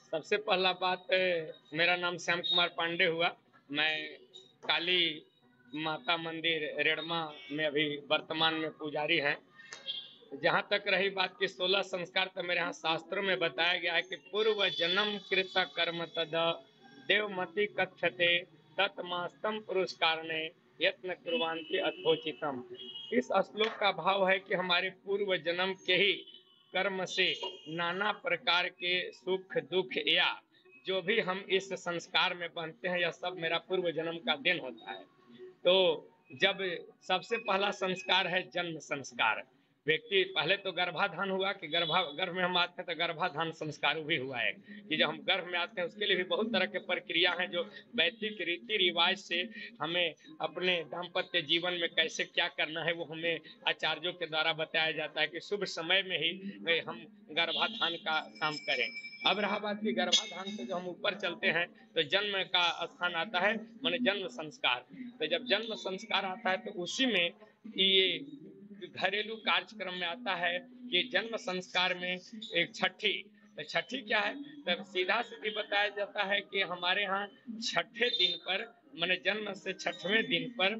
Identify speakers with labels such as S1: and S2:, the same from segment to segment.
S1: सबसे पहला बात, मेरा नाम श्याम कुमार पांडे हुआ। मैं काली माता मंदिर रेड़मा में अभी वर्तमान में पुजारी हैं। जहाँ तक रही बात की 16 संस्कार, तो मेरे यहाँ शास्त्रों में बताया गया है कि पूर्व जन्म कृत कर्म तद देवमति कथ्यते तत्मास्तम पुरुषकारणे यत्न कुर्वान्ति अथोचितम। इस श्लोक का भाव है कि हमारे पूर्व जन्म के ही कर्म से नाना प्रकार के सुख दुख या जो भी हम इस संस्कार में बनते हैं, यह सब मेरा पूर्व जन्म का दिन होता है। तो जब सबसे पहला संस्कार है जन्म संस्कार। व्यक्ति पहले तो गर्भाधान हुआ कि गर्भ में हम आते हैं तो गर्भाधान संस्कार भी हुआ है कि जब हम गर्भ में आते हैं उसके लिए भी बहुत तरह के प्रक्रिया हैं जो वैदिक रीति रिवाज से हमें अपने दाम्पत्य जीवन में कैसे क्या करना है वो हमें आचार्यों के द्वारा बताया जाता है कि शुभ समय में ही हम गर्भाधान का काम करें। अब रहा बात की गर्भाधान से जो हम ऊपर चलते हैं तो जन्म का स्थान आता है, माने जन्म संस्कार। तो जब जन्म संस्कार आता है तो उसी में ये घरेलू कार्यक्रम में आता है कि जन्म संस्कार में एक छठी। तो छठी क्या है, तब सीधा सीधी बताया जाता है कि हमारे यहाँ छठे दिन पर, माने जन्म से छठवें दिन पर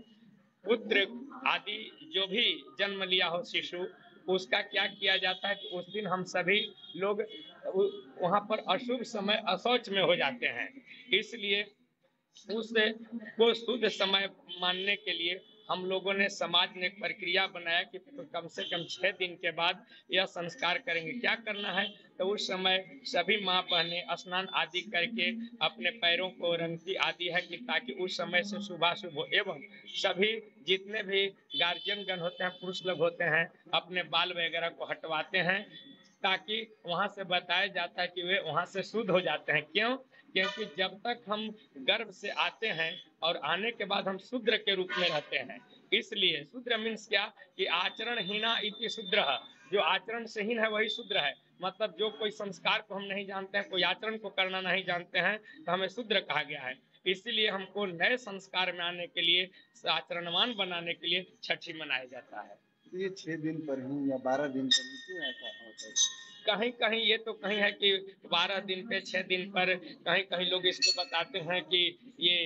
S1: पुत्र आदि जो भी जन्म लिया हो शिशु, उसका क्या किया जाता है कि उस दिन हम सभी लोग वहां पर अशुभ समय अशौच में हो जाते हैं। इसलिए उस को शुद्ध समय मानने के लिए हम लोगों ने समाज ने एक प्रक्रिया बनाया कि कम से कम 6 दिन के बाद यह संस्कार करेंगे। क्या करना है, तो उस समय सभी माँ बहनें स्नान आदि करके अपने पैरों को रंगती आदि है कि ताकि उस समय से शुभाशुभ हो, एवं सभी जितने भी गार्जियन गण होते हैं, पुरुष लोग होते हैं, अपने बाल वगैरह को हटवाते हैं ताकि वहां से बताया जाता है कि वे वहां से शुद्ध हो जाते हैं। क्यों? क्योंकि जब तक हम गर्भ से आते हैं और आने के बाद हम शूद्र के रूप में रहते हैं। इसलिए शूद्र मीन्स क्या कि आचरण हीना इति शूद्र, जो आचरण से हीन है वही शूद्र है। मतलब जो कोई संस्कार को हम नहीं जानते हैं, कोई आचरण को करना नहीं जानते हैं, तो हमें शूद्र कहा गया है। इसीलिए हमको नए संस्कार में आने के लिए, आचरणवान बनाने के लिए छठी मनाया जाता है।
S2: ये 6 दिन पर ही या 12 दिन पर ही क्यों ऐसा होता है?
S1: कहीं कहीं ये तो कहीं है कि 12 दिन पे 6 दिन पर, कहीं कहीं लोग इसको बताते हैं कि ये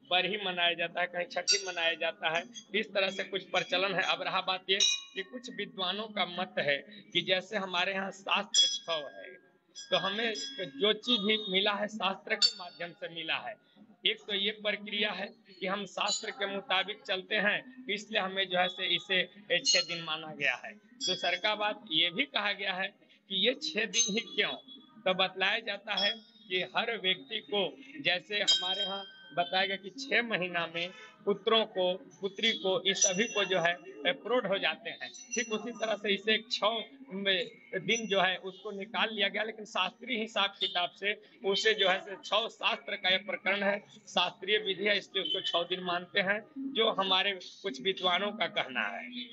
S1: बरही मनाया जाता है, कहीं छठी मनाया जाता है। इस तरह से कुछ प्रचलन है। अब रहा बात ये कि कुछ विद्वानों का मत है कि जैसे हमारे यहाँ शास्त्र छव है, तो हमें जो चीज भी मिला है शास्त्र के माध्यम से मिला है। एक तो ये प्रक्रिया है कि हम शास्त्र के मुताबिक चलते हैं, इसलिए हमें जो है से इसे 6 दिन माना गया है। दूसर का बात ये भी कहा गया है कि ये 6 दिन ही क्यों, तो बतलाया जाता है कि हर व्यक्ति को, जैसे हमारे यहाँ बताया गया कि 6 महीना में पुत्रों को पुत्री को इस सभी को जो है प्रौढ़ हो जाते हैं, ठीक उसी तरह से इसे 6 दिन जो है उसको निकाल लिया गया, लेकिन शास्त्रीय हिसाब किताब से उसे जो है 6 शास्त्र का यह प्रकरण है, शास्त्रीय विधि है, इसलिए उसको 6 दिन मानते हैं, जो हमारे कुछ विद्वानों का कहना है।